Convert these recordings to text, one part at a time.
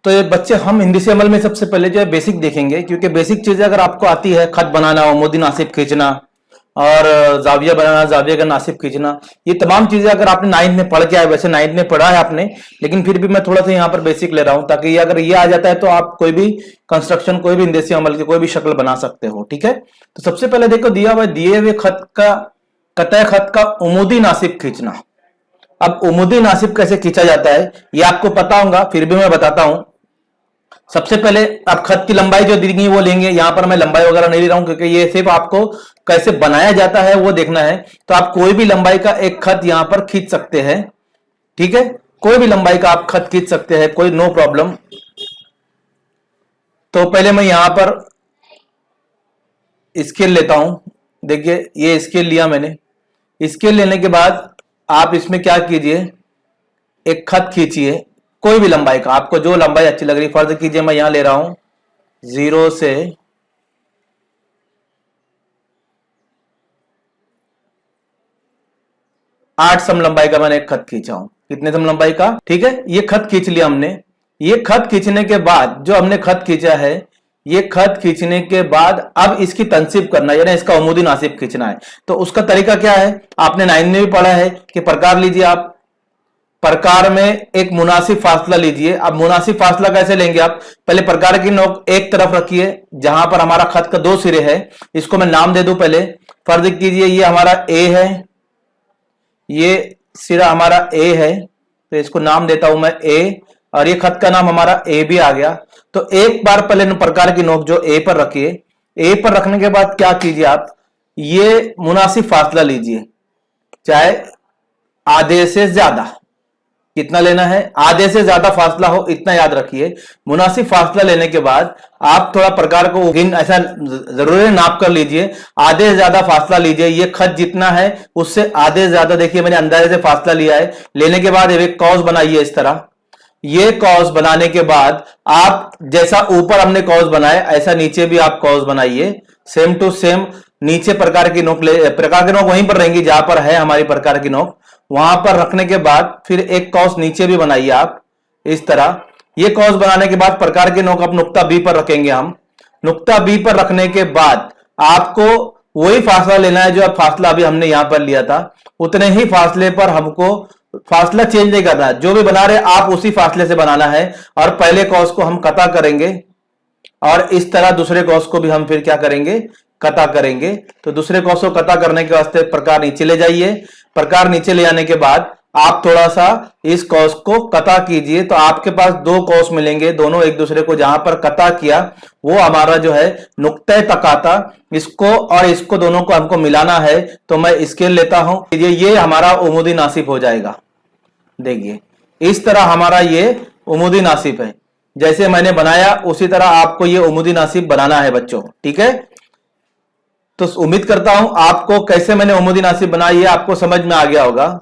तो ये बच्चे हम हिंदी से अमल में सबसे पहले जो है बेसिक देखेंगे, क्योंकि बेसिक चीजें अगर आपको आती है, खत बनाना, उमूदी नासिब खींचना और जाविया बनाना, जाविया का नासिब खींचना, ये तमाम चीजें अगर आपने नाइन्थ में पढ़ के आए, वैसे नाइन्थ में पढ़ा है आपने, लेकिन फिर भी मैं थोड़ा सा यहाँ पर बेसिक ले रहा हूँ ताकि ये अगर ये आ जाता है तो आप कोई भी कंस्ट्रक्शन, कोई भी हिंदी से अमल की कोई भी शक्ल बना सकते हो। ठीक है, तो सबसे पहले देखो दिया हुआ दिए हुए खत का, कतई खत का उमूदी नासिब खींचना। अब उमूदी नासिब कैसे खींचा जाता है ये आपको पता होगा, फिर भी मैं बताता हूं। सबसे पहले आप खत की लंबाई जो दी गई वो लेंगे, यहां पर मैं लंबाई वगैरह नहीं ले रहा हूं क्योंकि ये सिर्फ आपको कैसे बनाया जाता है वो देखना है। तो आप कोई भी लंबाई का एक खत यहां पर खींच सकते हैं। ठीक है, कोई भी लंबाई का आप खत खींच सकते हैं, कोई नो प्रॉब्लम। तो पहले मैं यहां पर स्केल लेता हूं। देखिए ये स्केल लिया मैंने। स्केल लेने के बाद आप इसमें क्या कीजिए, एक खत खींचिए कोई भी लंबाई का, आपको जो लंबाई अच्छी लग रही। फर्ज कीजिए मैं यहां ले रहा हूं 0 से 8 सम लंबाई का मैंने एक खत खींचा हूं। कितने सम लंबाई का? ठीक है, ये खत खींच लिया हमने। ये खत खींचने के बाद जो हमने खत खींचा है, ये खत खींचने के बाद अब इसकी तनसीब करना है, यानी इसका उमूदी नासिब खींचना है। तो उसका तरीका क्या है, आपने 9 में भी पढ़ा है कि प्रकार लीजिए आप, प्रकार में एक मुनासिब फासला लीजिए। अब मुनासिब फासला कैसे लेंगे आप, पहले प्रकार की नोक एक तरफ रखिए जहां पर हमारा खत का 2 सिरे है, इसको मैं नाम दे दूं पहले। फर्ज कीजिए ये हमारा ए है, ये सिरा हमारा ए है, तो इसको नाम देता हूं मैं ए, और ये खत का नाम हमारा ए भी आ गया। तो एक बार पहले प्रकार की नोक जो ए पर रखिए। ए पर रखने के बाद क्या कीजिए आप, ये मुनासिब फासला लीजिए, चाहे आधे से ज्यादा, कितना लेना है, आधे से ज्यादा फासला हो इतना याद रखिए। मुनासिब फासला लेने के बाद आप थोड़ा प्रकार को ऐसा जरूरी नाप कर लीजिए, आधे से ज्यादा फासला लीजिए। ये खत जितना है उससे आधे से ज्यादा, देखिए मैंने अंदाजे से फासला लिया है। लेने के बाद एक कौस बनाइए इस तरह। ये कौस बनाने के बाद आप जैसा ऊपर हमने कौस बनाए ऐसा नीचे भी आप कौस बनाइए, सेम टू सेम। नीचे प्रकार की नोक ले, प्रकार की नोक वहीं पर रहेंगी जहां पर है हमारी प्रकार की नोक, वहां पर रखने के बाद फिर एक कौस नीचे भी बनाइए आप इस तरह। ये कौस बनाने के बाद प्रकार की नोक अब नुक्ता बी पर रखेंगे हम। नुक्ता बी पर रखने के बाद आपको वही फासला लेना है जो अब फासला अभी हमने यहां पर लिया था, उतने ही फासले पर हमको, फासला चेंज नहीं करना, जो भी बना रहे आप उसी फासले से बनाना है। और पहले कौस को हम कता करेंगे और इस तरह दूसरे कौस को भी हम फिर क्या करेंगे, कता करेंगे। तो दूसरे कौस को कता करने के वास्ते प्रकार नीचे ले जाइए। प्रकार नीचे ले आने के बाद आप थोड़ा सा इस कौस को कता कीजिए, तो आपके पास 2 कौस मिलेंगे, दोनों एक दूसरे को जहां पर कता किया वो हमारा जो है नुक्ते तकाता, इसको और इसको दोनों को हमको मिलाना है। तो मैं स्केल लेता हूं, ये हमारा उमूदी नासिब हो जाएगा। देखिए इस तरह हमारा ये उमूदी नासिब है, जैसे मैंने बनाया उसी तरह आपको ये उमूदी नासिब बनाना है बच्चों। ठीक है, तो उम्मीद करता हूं आपको कैसे मैंने उमूदी नासिब बनाई है आपको समझ में आ गया होगा।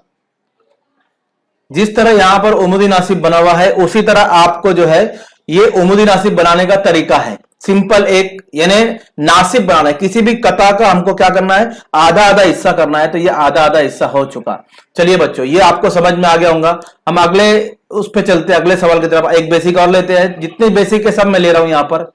जिस तरह यहां पर उमूदी नासिब बना हुआ है उसी तरह आपको जो है ये उमूदी नासिब बनाने का तरीका है। सिंपल एक, यानी नासिब बनाना है किसी भी कता का, हमको क्या करना है, आधा आधा हिस्सा करना है। तो ये आधा आधा हिस्सा हो चुका। चलिए बच्चों ये आपको समझ में आ गया होगा। हम अगले उस पर चलते हैं, अगले सवाल की तरफ। एक बेसिक और लेते हैं, जितने बेसिक है सब मैं ले रहा हूं यहां पर।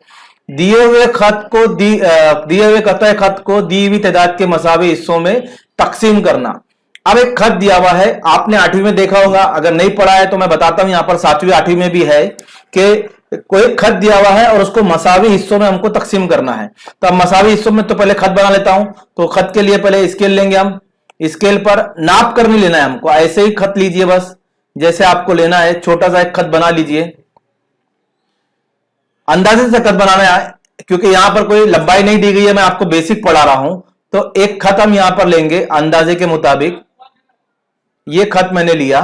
दिए हुए खत को दिए हुए कतई खत को दी हुई तादाद के मसावी हिस्सों में तकसीम करना। अब एक खत दिया हुआ है, आपने 8वीं में देखा होगा, अगर नहीं पढ़ा है तो मैं बताता हूं, यहां पर 7वीं 8वीं में भी है कि कोई खत दिया हुआ है और उसको मसावी हिस्सों में हमको तकसीम करना है। तो अब मसावी हिस्सों में तो पहले खत बना लेता हूं। तो खत के लिए पहले स्केल लेंगे हम। स्केल पर नाप कर नहीं लेना है हमको, ऐसे ही खत लीजिए बस जैसे आपको लेना है। छोटा सा एक खत बना लीजिए, अंदाजे से खत बनाना है क्योंकि यहां पर कोई लंबाई नहीं दी गई है, मैं आपको बेसिक पढ़ा रहा हूं। तो एक खत हम यहां पर लेंगे अंदाजे के मुताबिक। ये खत मैंने लिया,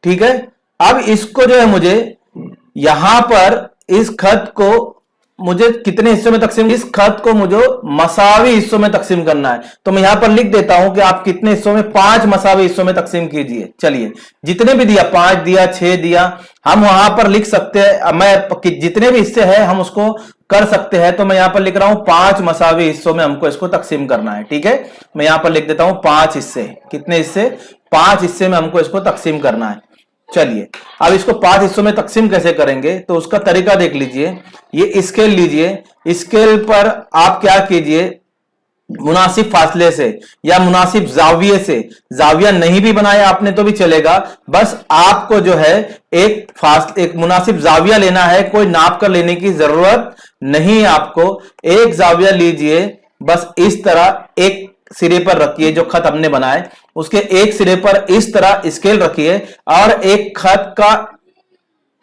ठीक है। अब इसको जो है मुझे यहां पर इस खत को मुझे कितने हिस्सों में तकसीम, इस खत को मुझे मसावी हिस्सों में तकसीम करना है। तो मैं यहां पर लिख देता हूं कि आप कितने हिस्सों में, 5 मसावी हिस्सों में तकसीम कीजिए। चलिए जितने भी दिया, 5 दिया, 6 दिया, हम वहां पर लिख सकते हैं। मैं जितने भी हिस्से हैं हम उसको कर सकते हैं। तो मैं यहां पर लिख रहा हूं 5 मसावी हिस्सों में हमको इसको तकसीम करना है। ठीक है, मैं यहां पर लिख देता हूं 5 हिस्से। कितने हिस्से, 5 हिस्से में हमको इसको तकसीम करना है। चलिए अब इसको 5 हिस्सों में तकसीम कैसे करेंगे, तो उसका तरीका देख लीजिए। ये स्केल लीजिए, स्केल पर आप क्या कीजिए, मुनासिब फासले से या मुनासिब जाविये से, जाविया नहीं भी बनाया आपने तो भी चलेगा, बस आपको जो है एक मुनासिब जाविया लेना है, कोई नाप कर लेने की जरूरत नहीं है आपको। एक जाविया लीजिए, बस इस तरह एक सिरे पर रखिए, जो खत हमने बनाए उसके एक सिरे पर इस तरह स्केल रखिए और एक खत का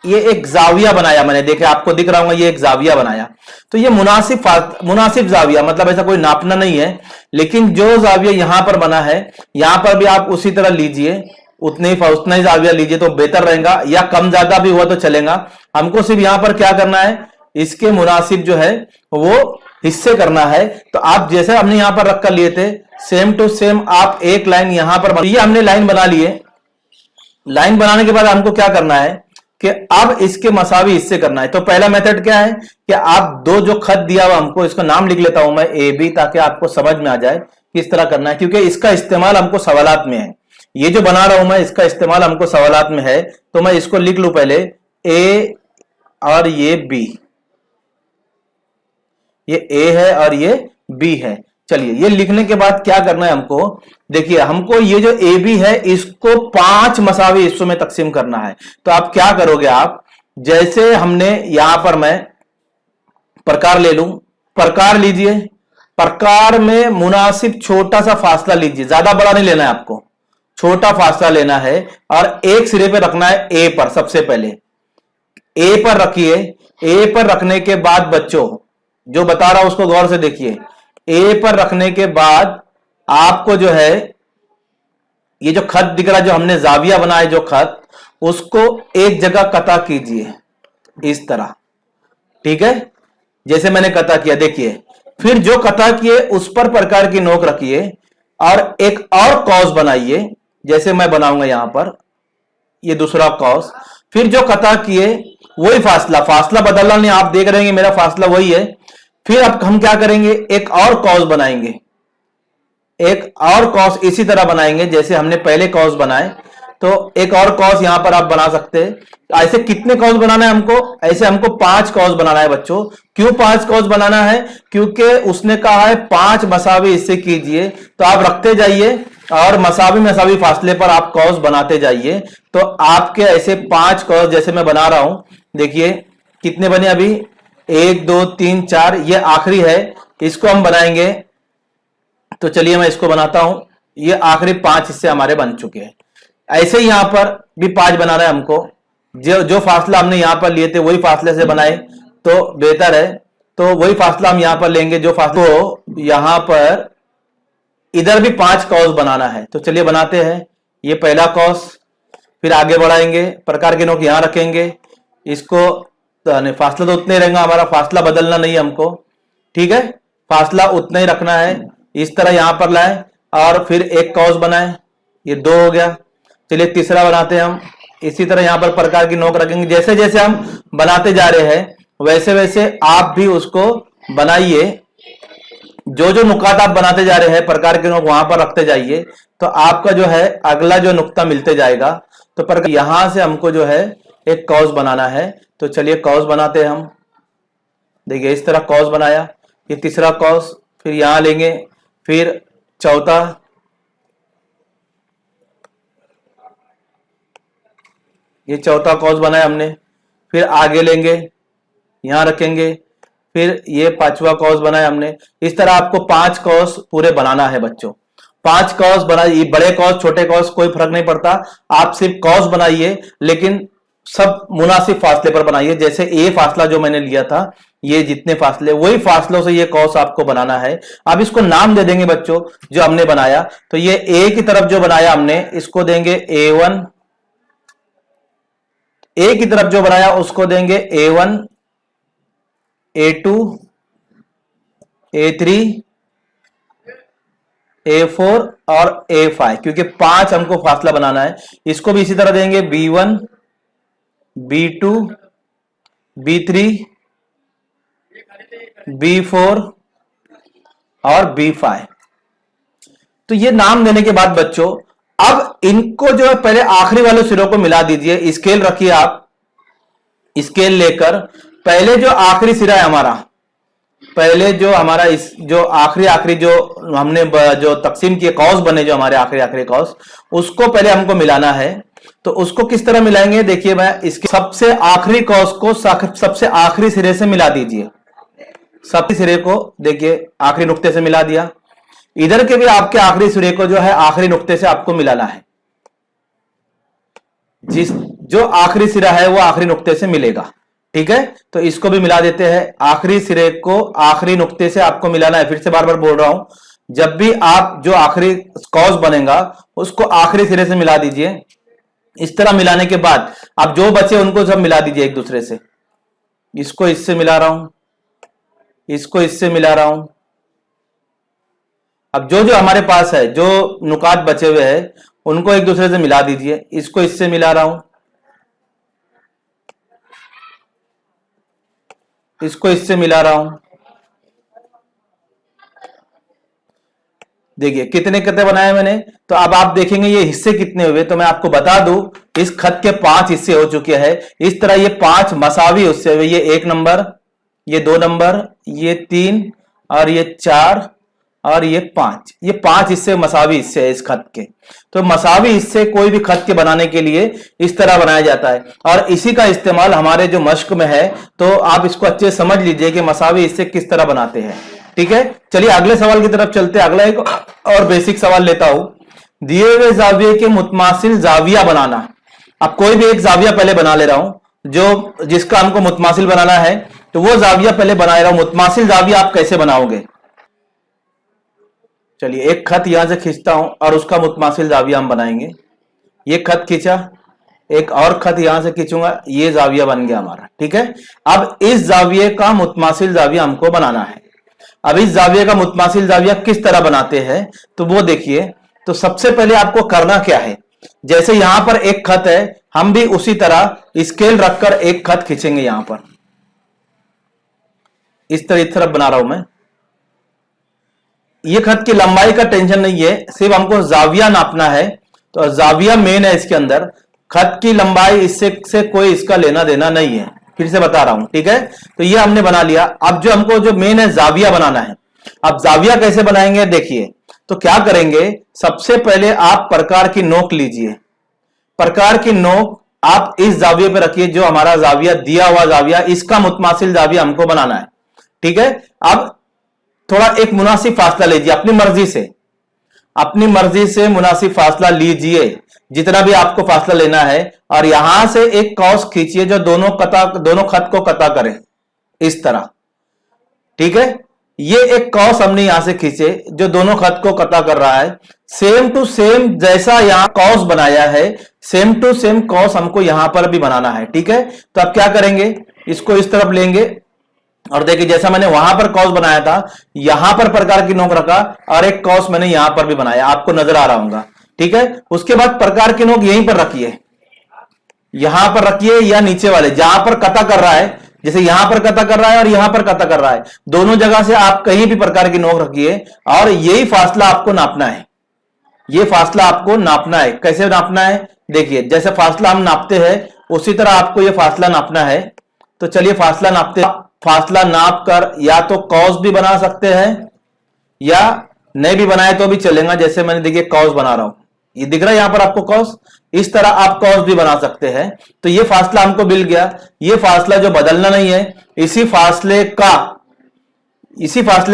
ये एक जाविया बनाया मैंने, देखे आपको दिख रहा होगा, ये एक जाविया बनाया। तो ये मुनासिब जाविया मतलब ऐसा कोई नापना नहीं है, लेकिन जो जाविया यहां पर बना है यहां पर भी आप उसी तरह लीजिए, उतना ही जाविया लीजिए तो बेहतर रहेगा, या कम ज्यादा भी हुआ तो चलेगा। हमको सिर्फ यहां पर क्या करना है, इसके मुनासिब जो है वो हिस्से करना है। तो आप जैसे हमने यहां पर रख कर लिए थे, सेम टू सेम आप एक लाइन यहां पर ये हमने लाइन बना लिए। लाइन बनाने के बाद हमको क्या करना है कि अब इसके मसावी हिस्से करना है। तो पहला मेथड क्या है कि आप दो जो खत दिया हुआ हमको, इसको नाम लिख लेता हूं मैं ए बी, ताकि आपको समझ में आ जाए किस तरह करना है, क्योंकि इसका इस्तेमाल हमको सवालात में है। ये जो बना रहा हूं मैं, इसका इस्तेमाल हमको सवालात में है। तो मैं इसको लिख लूं पहले ए और ये बी, ये ए है और ये बी है। चलिए ये लिखने के बाद क्या करना है हमको, देखिए हमको ये जो ए बी है इसको 5 मसावी हिस्सों में तकसीम करना है। तो आप क्या करोगे, आप जैसे हमने यहां पर मैं प्रकार ले लूं, प्रकार लीजिए, प्रकार में मुनासिब छोटा सा फासला लीजिए, ज्यादा बड़ा नहीं लेना है आपको, छोटा फासला लेना है और एक सिरे पे रखना है ए पर। सबसे पहले ए पर रखिए। ए पर रखने के बाद बच्चों जो बता रहा हूं उसको गौर से देखिए। ए पर रखने के बाद आपको जो है ये जो खत दिख रहा है, जो हमने जाविया बनाया जो खत, उसको एक जगह कता कीजिए इस तरह, ठीक है, जैसे मैंने कता किया देखिए। फिर जो कता किए उस पर प्रकार की नोक रखिए और एक और कॉस बनाइए, जैसे मैं बनाऊंगा यहां पर ये दूसरा कॉस। फिर जो कता किए वही फासला बदलना नहीं, आप देख रहे हैं मेरा फासला वही है। फिर अब हम क्या करेंगे, एक और कॉस बनाएंगे, एक और कॉस इसी तरह बनाएंगे जैसे हमने पहले कॉस बनाए। तो एक और कॉस यहां पर आप बना सकते हैं। ऐसे कितने कॉस बनाना है हमको, ऐसे हमको 5 कॉस बनाना है बच्चों। क्यों 5 कॉस बनाना है, क्योंकि उसने कहा है 5 मसावी हिस्से कीजिए। तो आप रखते जाइए और मसावी फासले पर आप कॉस बनाते जाइए। तो आपके ऐसे 5 कॉस जैसे मैं बना रहा हूं, देखिए कितने बने अभी, 1 2 3 4, ये आखिरी है, इसको हम बनाएंगे। तो चलिए मैं इसको बनाता हूं, ये आखिरी 5 हिस्से हमारे बन चुके हैं। ऐसे ही यहां पर भी 5 बनाना है हमको, जो फासला हमने यहां पर लिए थे वही फासले से बनाए तो बेहतर है। तो वही फासला हम यहां पर लेंगे, जो फासला को यहां पर इधर भी 5 कॉस बनाना है। तो चलिए बनाते हैं। ये पहला कॉस, फिर आगे बढ़ाएंगे, प्रकार के नोक यहां रखेंगे, इसको फासला तो उतना ही रहेगा हमारा, फासला बदलना नहीं है हमको, ठीक है, फासला उतना ही रखना है। इस तरह यहां पर लाए और फिर एक कॉस बनाए, ये 2 हो गया। चलिए तीसरा बनाते हैं हम, इसी तरह यहां पर प्रकार की नोक रखेंगे। जैसे जैसे हम बनाते जा रहे हैं वैसे वैसे आप भी उसको बनाइए, जो जो नुकात आप बनाते जा रहे हैं प्रकार के नोक वहां पर रखते जाइए, तो आपका जो है अगला जो नुक्ता मिलते जाएगा। तो प्रकार यहां से हमको जो है एक कॉस बनाना है। तो चलिए कॉस बनाते हैं हम, देखिए इस तरह कॉस बनाया, ये तीसरा कॉस, फिर यहां लेंगे, फिर चौथा, ये चौथा कॉस बनाया हमने, फिर आगे लेंगे यहां रखेंगे, फिर ये 5वां कॉस बनाया हमने। इस तरह आपको 5 कॉस पूरे बनाना है बच्चों। 5 कॉस बनाइए, बड़े कॉस छोटे कॉस कोई फर्क नहीं पड़ता, आप सिर्फ कॉस बनाइए, लेकिन सब मुनासिब फासले पर बनाइए। जैसे ए फासला जो मैंने लिया था, ये जितने फासले वही फासलों से ये कॉस आपको बनाना है। आप इसको नाम दे देंगे बच्चों जो हमने बनाया। तो ये ए की तरफ जो बनाया हमने इसको देंगे A1, ए की तरफ जो बनाया उसको देंगे A1, A2, A3, A4 और A5, क्योंकि 5 हमको फासला बनाना है। इसको भी इसी तरह देंगे B1, B2, B3, B4 और B5। तो ये नाम देने के बाद बच्चों अब इनको जो है पहले आखिरी वाले सिरों को मिला दीजिए। स्केल रखिए आप, स्केल लेकर पहले जो आखिरी सिरा है हमारा, पहले जो हमारा इस जो आखिरी जो हमने जो तकसीम किए कौस बने, जो हमारे आखिरी कौस, उसको पहले हमको मिलाना है। तो उसको किस तरह मिलाएंगे, देखिए मैं इसके सबसे आखिरी कौस को सबसे आखिरी सिरे से मिला दीजिए। सबसे सिरे को देखिए आखिरी नुक्ते से मिला दिया। इधर के भी आपके आखिरी सिरे को जो है आखिरी नुक्ते से आपको मिलाना है। जो आखिरी सिरा है वो आखिरी नुक्ते से मिलेगा, ठीक है। तो इसको भी मिला देते हैं। आखिरी सिरे को आखिरी नुक्ते से आपको मिलाना है। फिर से बार बार बोल रहा हूं, जब भी आप जो आखिरी कौस बनेगा उसको आखिरी सिरे से मिला दीजिए। इस तरह मिलाने के बाद आप जो बचे उनको सब मिला दीजिए एक दूसरे से। इसको इससे मिला रहा हूं, इसको इससे मिला रहा हूं। अब जो जो हमारे पास है, जो नुकात बचे हुए हैं उनको एक दूसरे से मिला दीजिए। इसको इससे मिला रहा हूं, इसको इससे मिला रहा हूं। देखिए कितने कितने बनाए मैंने। तो अब आप देखेंगे ये हिस्से कितने हुए। तो मैं आपको बता दूं, इस खत के 5 हिस्से हो चुके हैं। इस तरह ये 5 मसावी हिस्से हुए। ये 1 नंबर, ये 2 नंबर, ये 3 और ये 4 और ये 5। ये 5 हिस्से मसावी हिस्से है इस खत के। तो मसावी हिस्से कोई भी खत के बनाने के लिए इस तरह बनाया जाता है और इसी का इस्तेमाल हमारे जो मश्क में है। तो आप इसको अच्छे से समझ लीजिए कि मसावी हिस्से किस तरह बनाते हैं, ठीक है। चलिए अगले सवाल की तरफ चलते हैं। अगला एक और बेसिक सवाल लेता हूं। दिए हुए जाविये के मुतमासिल जाविया बनाना। अब कोई भी एक जाविया पहले बना ले रहा हूं, जो जिसका हमको मुतमासिल बनाना है। तो वो जाविया पहले बना रहा हूं। मुतमासिल जाविया आप कैसे बनाओगे, चलिए एक खत यहां से खींचता हूं और उसका मुतमासिल जाविया हम बनाएंगे। ये खत खींचा, एक और खत यहां से खींचूंगा, ये जाविया बन गया हमारा, ठीक है। अब इस जाविये का मुतमासिल जाविया हमको बनाना है। अब इस जाविये का मुतमासिल जाविया किस तरह बनाते हैं तो वो देखिए। तो सबसे पहले आपको करना क्या है, जैसे यहां पर एक खत है, हम भी उसी तरह स्केल रखकर एक खत खींचेंगे। यहां पर इस तरफ बना रहा हूं मैं। ये खत की लंबाई का टेंशन नहीं है, सिर्फ हमको जाविया नापना है। तो जाविया मेन है इसके अंदर। खत की लंबाई इससे से कोई इसका लेना देना नहीं है। फिर से बता रहा हूं, ठीक है। तो ये हमने बना लिया। अब जो हमको जो मेन है जाविया बनाना है। अब जाविया कैसे बनाएंगे देखिए। तो क्या करेंगे, सबसे पहले आप प्रकार की नोक लीजिए। प्रकार की नोक आप इस जाविये पे रखिए, जो हमारा जाविया दिया हुआ जाविया, इसका मुतमासिल जाविया हमको बनाना है, ठीक है। अब थोड़ा एक मुनासिब फासला लीजिए, अपनी मर्जी से मुनासिब फासला लीजिए, जितना भी आपको फासला लेना है। और यहां से एक कौस खींचिए जो दोनों खत को कता करे, इस तरह, ठीक है। ये एक कौस हमने यहां से खींचे जो दोनों खत को कता कर रहा है। सेम टू सेम जैसा यहां कौस बनाया है, सेम टू सेम कौस हमको यहां पर भी बनाना है, ठीक है। तो अब क्या करेंगे, इसको इस तरफ लेंगे और देखिए जैसा मैंने वहां पर कौस बनाया था, यहां पर प्रकार की नोक रखा और एक कौस मैंने यहां पर भी बनाया, आपको नजर आ रहा होगा, ठीक है। उसके बाद प्रकार की नोक यहीं पर रखिए, यहां पर रखिए या नीचे वाले जहां पर कता कर रहा है। जैसे यहां पर कता कर रहा है और यहां पर कता कर रहा है, दोनों जगह से आप कहीं भी प्रकार की नोक रखिए और यही फासला आपको नापना है। ये फासला आपको नापना है। कैसे नापना है देखिए, जैसे फासला हम नापते हैं उसी तरह आपको ये फासला नापना है। तो चलिए फासला नापते हैं। फासला नाप कर या तो कौस भी बना सकते हैं या नहीं भी बनाए तो भी चलेगा। जैसे मैंने देखिए कौस बना रहा हूं, ये दिख रहा है यहां पर आपको कौस, इस तरह आप कौस भी बना सकते हैं। तो ये फासला हमको मिल गया। ये फासला जो बदलना नहीं है, इसी फासले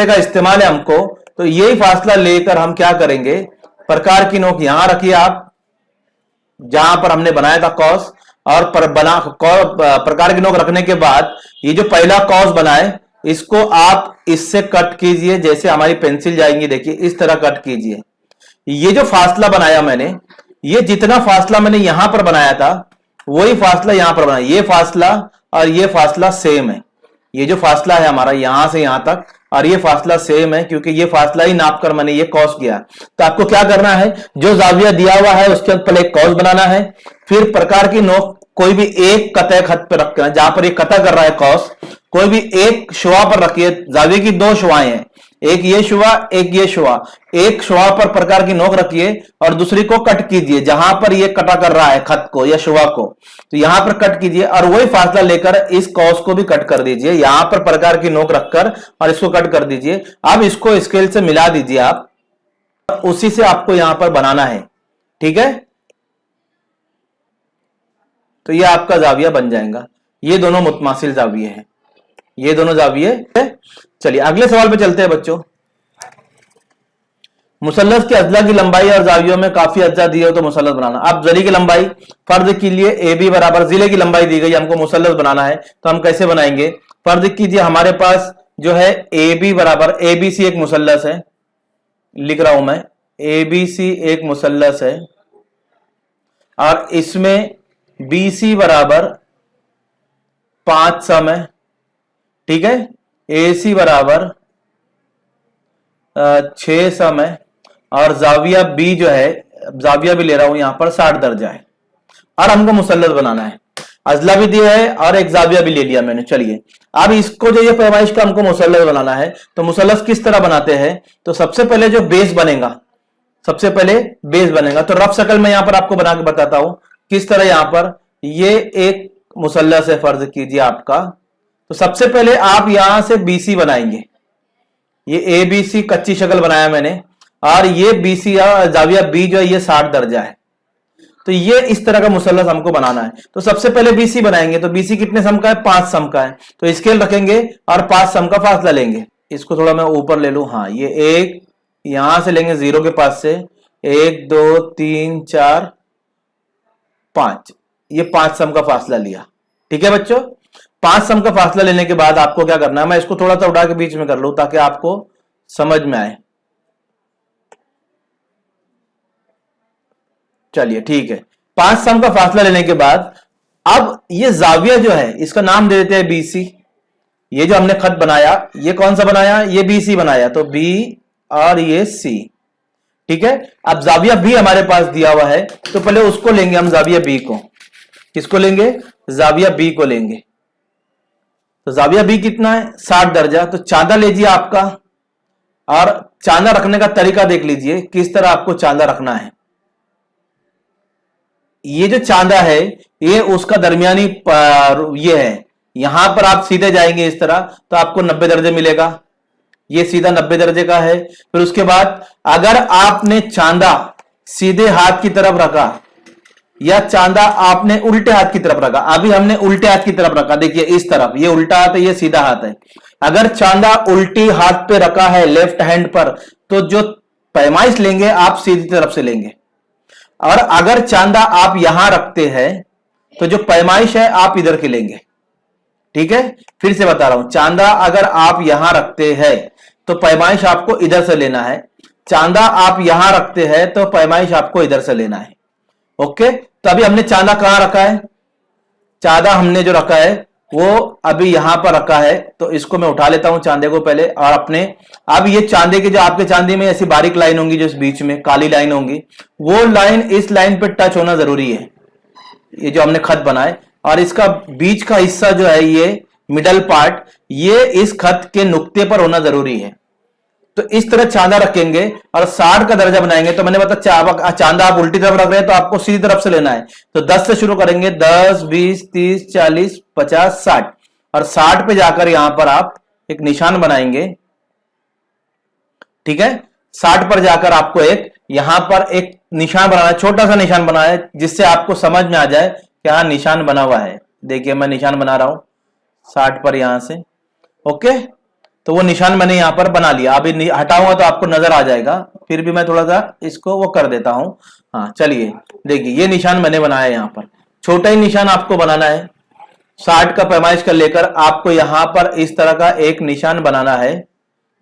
का इस्तेमाल है हमको। तो यही फासला लेकर हम क्या करेंगे, प्रकार की नोक यहां रखिए आप जहां पर हमने बनाया था कौस, और प्रकार की नोक रखने के बाद ये जो पहला कौस बनाए इसको आप इससे कट कीजिए। जैसे हमारी पेंसिल जाएंगी देखिए इस तरह कट कीजिए। ये जो फासला बनाया मैंने, ये जितना फासला मैंने यहां पर बनाया था वही फासला यहां पर बनाया। ये फासला और ये फासला सेम है। ये जो फासला है हमारा यहां से यहां तक और ये फासला सेम है, क्योंकि ये फासला ही नाप कर मैंने ये कौस किया। तो आपको क्या करना है, जो जाविया दिया हुआ है उसके पहले एक कौस बनाना है, फिर प्रकार की नोक कोई भी एक कतः खत पर रखना, जहां पर ये कता कर रहा है कौस, कोई भी एक शुआ पर रखिए। जाविये की 2 शुआएं हैं, एक ये शुआ, एक ये शुआ, एक शुआ पर प्रकार की नोक रखिए और दूसरी को कट कीजिए जहां पर ये कटा कर रहा है खत को या शुआ को, तो यहां पर कट कीजिए और वही फासला लेकर इस कॉस को भी कट कर दीजिए, यहां पर प्रकार की नोक रखकर और इसको कट कर दीजिए। अब इसको स्केल से मिला दीजिए आप, उसी से आपको यहां पर बनाना है, ठीक है। तो ये आपका जाविया बन जाएगा। ये दोनों मुतमासिल जाविये हैं, ये दोनों जाविये है। चलिए अगले सवाल पे चलते हैं बच्चों। मुसल्लस के अजला की लंबाई और जावियों में काफी अज्जा दिए हो तो मुसल्लस बनाना। अब जरी की लंबाई फर्ज के लिए ए बी बराबर, जिले की लंबाई दी गई, हमको मुसल्लस बनाना है तो हम कैसे बनाएंगे। फर्ज कीजिए हमारे पास जो है ए बी बराबर, ए बी सी एक मुसल्लस है, लिख रहा हूं मैं, ए बी सी एक मुसल्लस है और इसमें बी सी बराबर 5 सम है, ठीक है। ए सी बराबर 6 सम है और जाविया बी जो है, जाविया भी ले रहा हूं यहां पर 60 दर्जा है और हमको मुसल्लस बनाना है। अजला भी दिया है और एक जाविया भी ले लिया मैंने। चलिए अब इसको जो ये पैमाइश का हमको मुसल्लस बनाना है, तो मुसल्लस किस तरह बनाते हैं। तो सबसे पहले जो बेस बनेगा, सबसे पहले बेस बनेगा, तो रफ शक्ल में यहां पर आपको बना के बताता हूं किस तरह। यहां पर ये एक मुसल्लस है, फर्ज कीजिए आपका, तो सबसे पहले आप यहां से बीसी बनाएंगे। ये ए बी सी कच्ची शक्ल बनाया मैंने और ये बीसी जाविया बी जो है ये 60 दर्जा है, तो ये इस तरह का मुसल्लस हमको बनाना है। तो सबसे पहले बीसी बनाएंगे, तो बीसी कितने सम का है, 5 सम का है, तो स्केल रखेंगे और 5 सम का फासला लेंगे। इसको थोड़ा मैं ऊपर ले लूं, हाँ ये एक यहां से लेंगे 0 के पास से, 1 2 3 4 5, ये 5 सम का फासला लिया, ठीक है बच्चों। 5 सम का फासला लेने के बाद आपको क्या करना है, मैं इसको थोड़ा सा उठा के बीच में कर लूं ताकि आपको समझ में आए। चलिए ठीक है, 5 सम का फासला लेने के बाद अब ये जाविया जो है इसका नाम दे देते हैं बीसी। ये जो हमने खत बनाया ये कौन सा बनाया, ये बीसी बनाया, तो बी और ये सी, ठीक है। अब जाविया बी हमारे पास दिया हुआ है, तो पहले उसको लेंगे हम, जाविया बी को। किसको लेंगे, जाविया बी को लेंगे। तो जाविया बी कितना है, 60 दर्जा। तो चांदा लीजिए आपका और चांदा रखने का तरीका देख लीजिए किस तरह आपको चांदा रखना है। ये जो चांदा है ये उसका दरमियानी ये है, यहां पर आप सीधे जाएंगे इस तरह तो आपको 90 दर्जे मिलेगा, ये सीधा 90 दर्जे का है। फिर उसके बाद अगर आपने चांदा सीधे हाथ की तरफ रखा या चांदा आपने उल्टे हाथ की तरफ रखा, अभी हमने उल्टे हाथ की तरफ रखा, देखिए इस तरफ, ये उल्टा हाथ है ये सीधा हाथ है। अगर चांदा उल्टी हाथ पे रखा है लेफ्ट हैंड पर, तो जो पैमाइश लेंगे आप सीधी तरफ से लेंगे, और अगर चांदा आप यहां रखते हैं तो जो पैमाइश है आप इधर की लेंगे, ठीक है। फिर से बता रहा हूं, चांदा अगर आप यहां रखते हैं तो पैमाइश आपको इधर से लेना है, चांदा आप यहां रखते हैं तो पैमाइश आपको इधर से लेना है, ओके। तो अभी हमने चांदा कहां रखा है, चांदा हमने जो रखा है वो अभी यहां पर रखा है, तो इसको मैं उठा लेता हूं चांदे को पहले और अपने, अब ये चांदे की जो आपके चांदी में ऐसी बारीक लाइन होंगी जो इस बीच में काली लाइन होंगी, वो लाइन इस लाइन पे टच होना जरूरी है, ये जो हमने खत बनाए, और इसका बीच का हिस्सा जो है ये मिडल पार्ट, ये इस खत के नुक्ते पर होना जरूरी है। तो इस तरह चांदा रखेंगे और 60 का दर्जा बनाएंगे। तो मैंने बताया चांदा आप उल्टी तरफ रख रहे हैं तो आपको सीधी तरफ से लेना है, तो 10 से शुरू करेंगे, 10 20 30 40 50 60, और 60 पे जाकर यहां पर आप एक निशान बनाएंगे, ठीक है। 60 पर जाकर आपको एक यहां पर एक निशान बनाना है, छोटा सा निशान बनाना है जिससे आपको समझ में आ जाए कि हाँ निशान बना हुआ है। देखिए मैं निशान बना रहा हूं 60 पर यहां से, ओके। तो वो निशान मैंने यहां पर बना लिया, अभी हटाऊंगा तो आपको नजर आ जाएगा, फिर भी मैं थोड़ा सा इसको वो कर देता हूं। हाँ चलिए देखिए ये निशान मैंने बनाया, यहां पर छोटा ही निशान आपको बनाना है, 60 का पैमाइश कर लेकर आपको यहां पर इस तरह का एक निशान बनाना है।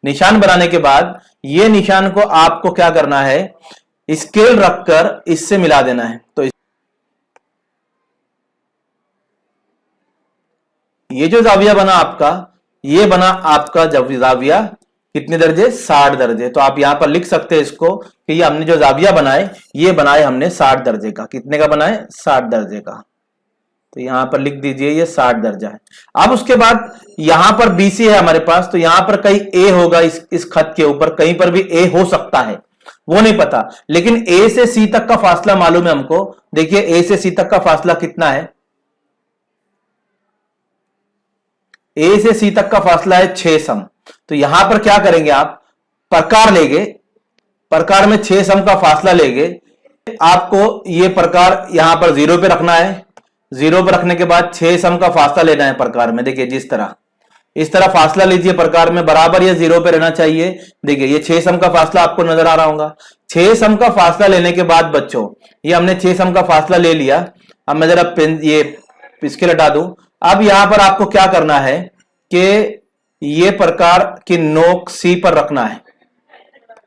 निशान बनाने के बाद ये निशान को आपको क्या करना है, स्केल रखकर इससे मिला देना है। तो ये जो जाविया बना आपका, ये बना आपका जाविया कितने दर्जे, 60 दर्जे। तो आप यहां पर लिख सकते हैं इसको कि ये हमने जो जाविया बनाए ये बनाए हमने 60 दर्जे का। कितने का बनाए, 60 दर्जे का, तो यहां पर लिख दीजिए ये 60 दर्जा है। अब उसके बाद यहां पर BC है हमारे पास, तो यहां पर कहीं A होगा, इस खत के ऊपर कहीं पर भी A हो सकता है, वो नहीं पता, लेकिन A से C तक का फासला मालूम है हमको। देखिए A से C तक का फासला कितना है, A से C तक का फासला है 6 सम। तो यहां पर क्या करेंगे आप, प्रकार लेंगे, प्रकार में 6 सम का फासला लेंगे। आपको ये प्रकार यहां पर 0 पे रखना है, 0 पे रखने के बाद 6 सम का फासला लेना है प्रकार में। देखिए जिस तरह, इस तरह फासला लीजिए प्रकार में, बराबर ये 0 पे रहना चाहिए। देखिए ये 6 सम का फासला आपको नजर आ रहा होगा। 6 सम का फासला लेने के बाद बच्चों, ये हमने 6 सम का फासला ले लिया। अब मैं जरा पेन ये इसके लटा दूं। अब यहां पर आपको क्या करना है कि ये प्रकार की नोक C पर रखना है,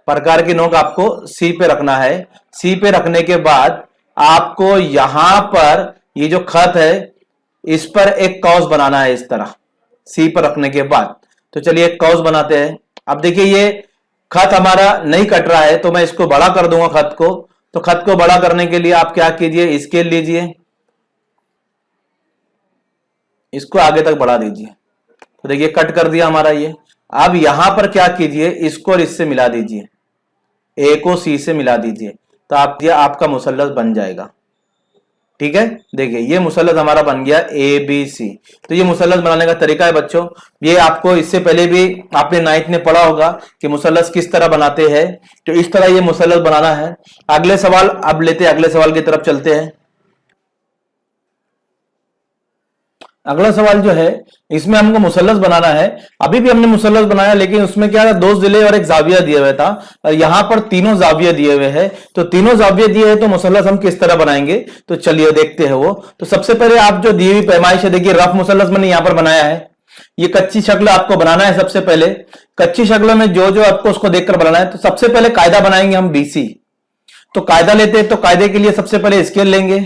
प्रकार की नोक आपको C पे रखना है। C पे रखने के बाद आपको यहां पर ये जो खत है इस पर एक कॉस बनाना है, इस तरह C पर रखने के बाद। तो चलिए एक कॉस बनाते हैं। अब देखिए ये खत हमारा नहीं कट रहा है, तो मैं इसको बड़ा कर दूंगा खत को। तो खत को बड़ा करने के लिए आप क्या कीजिए, स्केल लीजिए, इसको आगे तक बढ़ा दीजिए। तो देखिए कट कर दिया हमारा ये। अब यहां पर क्या कीजिए, इसको और इससे मिला दीजिए, A को C से मिला दीजिए, तो आपका मुसल्लस बन जाएगा। ठीक है, देखिए ये मुसल्लस हमारा बन गया ABC। तो ये मुसल्लस बनाने का तरीका है बच्चों। ये आपको इससे पहले भी आपने 9th में पढ़ा होगा कि मुसल्लस किस तरह बनाते हैं। तो इस तरह ये मुसल्लस बनाना है। अगले सवाल अब लेते हैं, अगले सवाल की तरफ चलते हैं। अगला सवाल जो है इसमें हमको मुसल्लस बनाना है। अभी भी हमने मुसल्लस बनाया, लेकिन उसमें क्या है, 2 जिले और एक जाविया दिए हुए था, और यहां पर तीनों जाविया दिए हुए हैं। तो तीनों जाविया दिए हैं, तो मुसल्लस हम किस तरह बनाएंगे, तो चलिए देखते हैं वो। तो सबसे पहले आप जो दी हुई पैमाइश है, देखिए रफ मुसल्लस मैंने यहां पर बनाया है। ये कच्ची शक्ल आपको बनाना है। सबसे पहले कच्ची शक्ल में जो जो आपको उसको देखकर बनाना है। तो सबसे पहले कायदा बनाएंगे हम BC। तो कायदा लेते हैं, तो कायदे के लिए सबसे पहले स्केल लेंगे,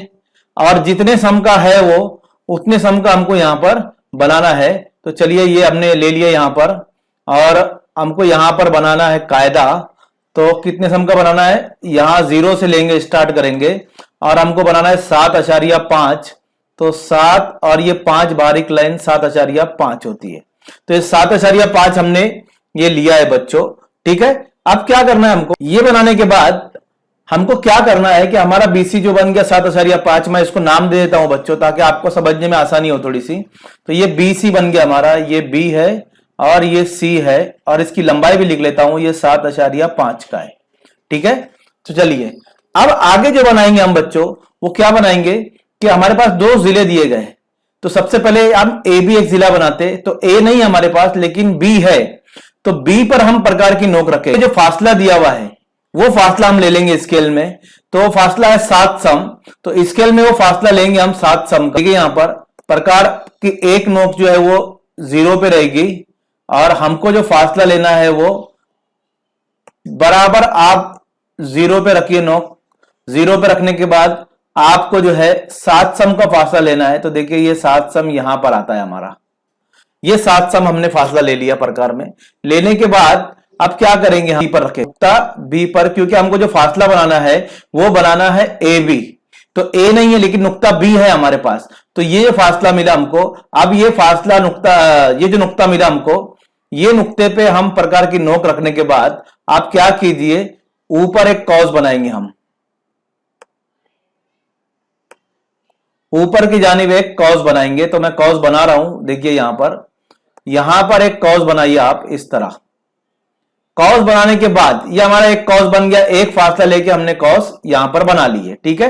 और जितने सम का है वो उतने सम का हमको यहां पर बनाना है। तो चलिए ये हमने ले लिया यहां पर, और हमको यहां पर बनाना है कायदा। तो कितने सम का बनाना है, यहां 0 से लेंगे, स्टार्ट करेंगे, और हमको बनाना है 7.5। तो 7 और ये 5 बारीक लाइन 7.5 होती है। तो ये 7.5 हमने ये लिया है बच्चों। ठीक है, अब क्या करना है हमको, ये बनाने के बाद हमको क्या करना है कि हमारा BC जो बन गया 7.5, मैं इसको नाम दे देता हूं बच्चों ताकि आपको समझने में आसानी हो थोड़ी सी। तो ये BC बन गया हमारा, ये B है और ये C है, और इसकी लंबाई भी लिख लेता हूं, ये 7.5 का है। ठीक है, तो चलिए अब आगे जो बनाएंगे हम बच्चों, वो क्या बनाएंगे कि हमारे पास 2 जिले दिए गए। तो सबसे पहले हम AB एक जिला बनाते, तो A नहीं हमारे पास लेकिन B है, तो B पर हम प्रकार की नोक रखें। जो फासला दिया हुआ है वो फासला हम ले लेंगे स्केल में। तो फासला है 7 सम, तो स्केल में वो फासला लेंगे हम 7 सम का। यहां पर प्रकार की एक नोक जो है वो 0 पे रहेगी, और हमको जो फासला लेना है वो बराबर आप 0 पे रखिए नोक। 0 पे रखने के बाद आपको जो है 7 सम का फासला लेना है। तो देखिए ये 7 सम यहां पर आता है हमारा, ये 7 सम हमने फासला ले लिया प्रकार में। लेने के बाद अब क्या करेंगे, हम B पर रखें, B पर, क्योंकि हमको जो फासला बनाना है वो बनाना है AB। तो A नहीं है लेकिन नुक्ता B है हमारे पास, तो ये फासला मिला हमको। अब ये फासला नुक्ता, ये जो नुक्ता मिला हमको, ये नुक्ते पे हम प्रकार की नोक रखने के बाद आप क्या कीजिए, ऊपर एक कॉस बनाएंगे हम, ऊपर की जानिब एक कॉस बनाएंगे। तो मैं कॉस बना रहा हूं, देखिए यहां पर एक कॉस बनाइए आप इस तरह। कॉस बनाने के बाद ये हमारा एक कॉस बन गया, एक फासला लेके हमने कॉस यहां पर बना ली है। ठीक है,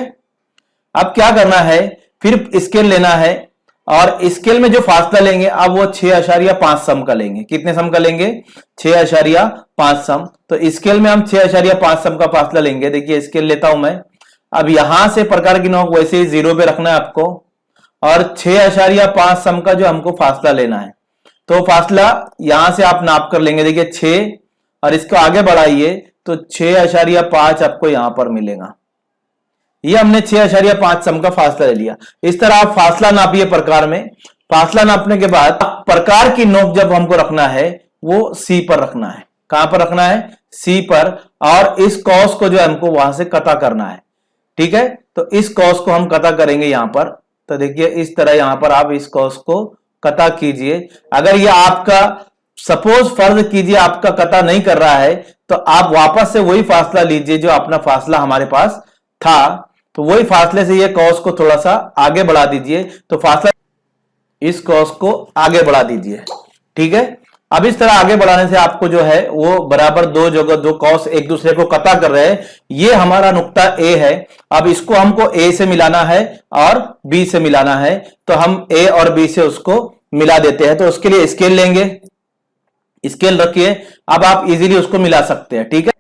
अब क्या करना है, फिर स्केल लेना है, और स्केल में जो फासला लेंगे अब वो 6.5 सम का लेंगे। कितने सम का लेंगे, 6.5 सम। तो स्केल में हम 6.5 सम का फासला लेंगे। देखिए स्केल लेता हूं मैं। अब यहां से प्रकार की नोक वैसे ही 0 पे रखना है आपको, और 6.5 सम का जो हमको फासला लेना है। तो फासला यहां से आप नाप कर लेंगे, देखिए 6, और इसको आगे बढ़ाइए तो 6.5 आपको यहां पर मिलेगा। ये हमने 6.5 सम का फासला ले लिया। इस तरह आप फासला नापिए प्रकार में। फासला नापने के बाद प्रकार की नोक जब हमको रखना है वो C पर रखना है। कहां पर रखना है, C पर, और इस कॉस को जो हमको वहां से कटा करना है। ठीक है, तो इस कॉस को हम कटा करेंगे यहां पर, तो देखिए इस तरह यहां पर आप इस कॉस को कता कीजिए। अगर ये आपका सपोज फर्ज कीजिए आपका कता नहीं कर रहा है तो आप वापस से वही फासला लीजिए जो अपना फासला हमारे पास था, तो वही फासले से ये कॉस को थोड़ा सा आगे बढ़ा दीजिए, तो फासला इस कॉस को आगे बढ़ा दीजिए। ठीक है, अब इस तरह आगे बढ़ाने से आपको जो है वो बराबर दो जगह दो कॉस एक दूसरे को कता कर रहे हैं। ये हमारा नुक्ता ए है। अब इसको हमको ए से मिलाना है और बी से मिलाना है, तो हम ए और बी से उसको मिला देते हैं। तो उसके लिए स्केल लेंगे, स्केल रखिए, अब आप इजीली उसको मिला सकते हैं। ठीक है,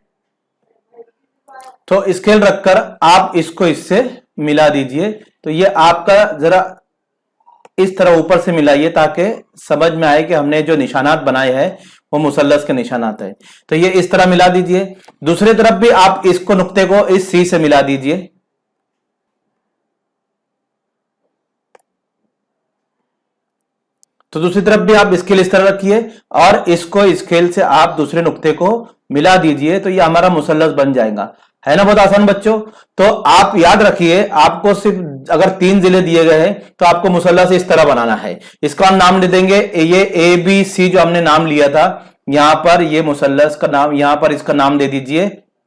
तो स्केल रखकर आप इसको इससे मिला दीजिए। तो ये आपका जरा इस तरह ऊपर से मिलाइए ताकि समझ में आए कि हमने जो निशानात बनाए हैं वो मुसल्लस के निशानात है। तो ये इस तरह मिला दीजिए। दूसरी तरफ भी आप इसको नुक्ते को इस सी से मिला दीजिए। तो दूसरी तरफ भी आप स्केल इस तरह रखिए और इसको स्केल से आप दूसरे नुक्ते को मिला दीजिए, तो ये हमारा मुसल्लस बन जाएगा। है ना बहुत आसान बच्चों। तो आप याद रखिए, आपको सिर्फ अगर 3 जिले दिए गए हैं तो आपको मुसल्लस इस तरह बनाना है। इसका हम नाम दे देंगे, ये ए बी सी जो हमने नाम लिया था, यहां पर ये मुसल्लस का नाम, यहां पर इसका नाम दे दीजिए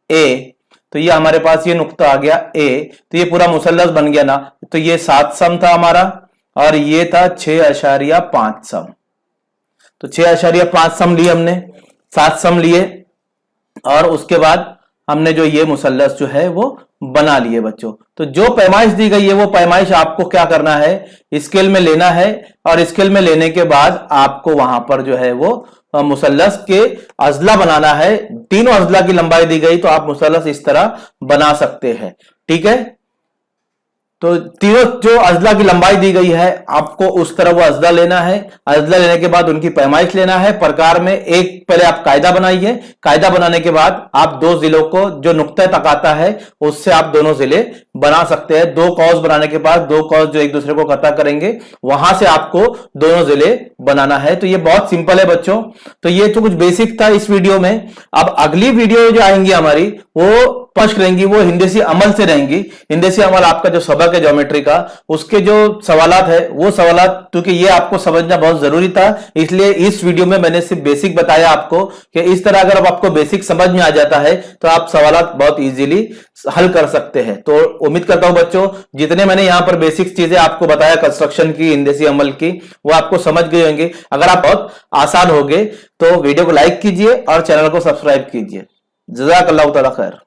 ए। तो ये हमारे पास ये नुक्ता आ गया ए, तो ये पूरा मुसल्लस बन गया ना। तो ये 7 सम था हमारा और ये था 6.5 सम। तो 6.5 सम लिए हमने, 7 सम लिए और उसके बाद हमने जो ये मुसल्लस जो है वो बना लिए बच्चों। तो जो पैमाइश दी गई है वो पैमाइश आपको क्या करना है, स्केल में लेना है और स्केल में लेने के बाद आपको वहां पर जो है वो मुसल्लस के अजला बनाना है। तीनों अजला की लंबाई दी गई तो आप मुसल्लस इस तरह बना सकते हैं। ठीक है, तो तीनों जो अजला की लंबाई दी गई है आपको उस तरह वो अजला लेना है। अजला लेने के बाद उनकी पैमाइश लेना है प्रकार में। एक पहले आप कायदा बनाइए, कायदा बनाने के बाद आप 2 जिलों को जो नुक्ता तक आता है उससे आप दोनों जिले बना सकते हैं। 2 कॉस बनाने के बाद 2 कॉस जो एक दूसरे को कता करेंगे वहां से आपको दोनों जिले बनाना है। तो ये बहुत सिंपल है बच्चों। तो ये तो कुछ बेसिक था इस वीडियो में। अब अगली वीडियो जो आएंगी हमारी वो स्पष्ट रहेंगी, वो हिंदसी अमल से रहेंगी। हिंदसी अमल आपका जो सबक है ज्योमेट्री का, उसके जो सवालात है वो सवालात, क्योंकि ये आपको समझना बहुत जरूरी था इसलिए इस वीडियो में मैंने सिर्फ बेसिक बताया आपको कि इस तरह अगर आपको बेसिक समझ में आ जाता है तो आप सवालात बहुत इजीली हल कर सकते हैं। तो उम्मीद करता हूं बच्चों जितने मैंने यहां पर बेसिक चीजें आपको बताया कंस्ट्रक्शन की, हिंदसी अमल की, वो आपको समझ गए होंगे। अगर आप बहुत आसान हो गए तो वीडियो को लाइक कीजिए और चैनल को सब्सक्राइब कीजिए। जज़ाकल्लाहु तआला खैर।